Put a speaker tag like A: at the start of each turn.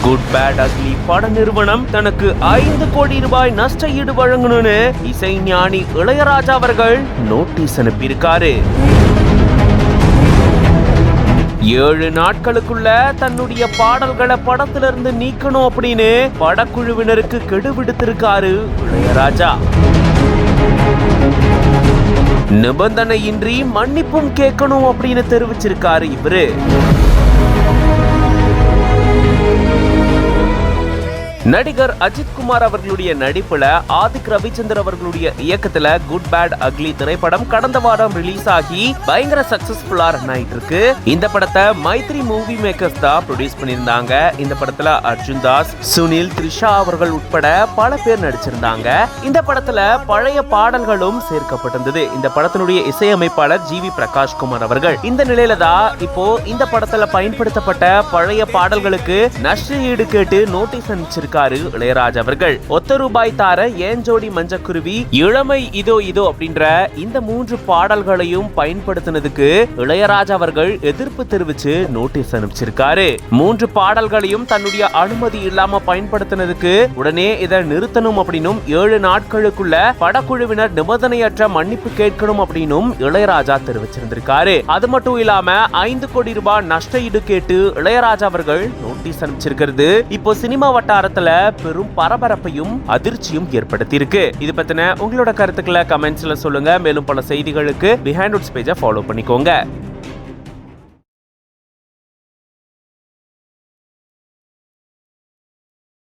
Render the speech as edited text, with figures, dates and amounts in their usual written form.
A: Good bad ugly பட நிறுவனம் தனக்கு 5 கோடி ரூபாய் நஷ்ட ஈடு வழங்கணும்னு இசைஞானி இளையராஜா அவர்கள் நோட்டீஸ் அனுப்பியிருக்காரு. 7 நாட்களுக்குள்ள தன்னுடைய பாடல்களை படத்திலிருந்து நீக்கணும் அப்படின்னு படக்குழுவினருக்கு கெடு விடுத்திருக்காரு இளையராஜா. நிபந்தனையின்றி மன்னிப்பும் கேட்கணும் அப்படின்னு தெரிவிச்சிருக்காரு இவரு. நடிகர் அஜித் குமார் அவர்களுடைய நடிப்புல ஆதிக் ரவிச்சந்தர் அவர்களுடைய இயக்கத்துல குட் பேட் அக்லி திரைப்படம் கடந்த வாரம் ரிலீஸ் ஆகி பயங்கர சக்சஸ்ஃபுல்லா ரன் ஆயிட்டு இருக்கு. இந்த படத்தை மைத்ரி மூவி மேக்கர்ஸ் தான் ப்ரொடியூஸ் பண்ணியிருந்தாங்க. இந்த படத்துல அர்ஜுன் தாஸ், சுனில், த்ரிஷா அவர்கள் உட்பட பல பேர் நடிச்சிருந்தாங்க. இந்த படத்துல பழைய பாடல்களும் சேர்க்கப்பட்டிருந்தது. இந்த படத்தினுடைய இசையமைப்பாளர் ஜி.வி. பிரகாஷ் குமார் அவர்கள். இந்த நிலையில தான் இப்போ இந்த படத்துல பயன்படுத்தப்பட்ட பழைய பாடல்களுக்கு நஷ்ட ஈடு கேட்டு நோட்டீஸ் அனுப்பிச்சிருக்காரு இளையராஜா அவர்கள். ஒத்த ரூபாய் தார ஏன் ஜோடி மஞ்சக்குருவி, இளமை இதோ இதோ அப்படின்ற இந்த 3 பாடல்களையும் பயன்படுத்தினதுக்கு இளையராஜா அவர்கள் எதிர்ப்பு தெரிவிச்சு நோட்டீஸ் அனுப்பிச்சிருக்காரு. 3 பாடல்களையும் தன்னுடைய அனுமதி இல்லாம பயன்படுத்தினதுக்கு உடனே இதை நிறுத்தணும் அப்படின்னும் 7 நாட்களுக்குள்ள படக்குழுவினர் நிபந்தனையற்ற மன்னிப்பு கேட்கணும் அப்படின்னும் இளையராஜா தெரிவிச்சிருந்திருக்காரு. அது மட்டும் இல்லாம 5 கோடி ரூபாய் நஷ்ட ஈடு கேட்டு இளையராஜா அவர்கள் நோட்டீஸ் அனுப்பிச்சிருக்கிறது இப்போ சினிமா வட்டாரத்துல பெரும் பரபரப்பையும் அதிர்ச்சியும் ஏற்படுத்தியிருக்கு. இது பத்தின உங்களோட கருத்துக்களை கமெண்ட்ஸ்ல சொல்லுங்க. மேலும் பல செய்திகளுக்கு பிஹைண்ட் வுட்ஸ் பேஜை ஃபாலோ பண்ணிக்கோங்க.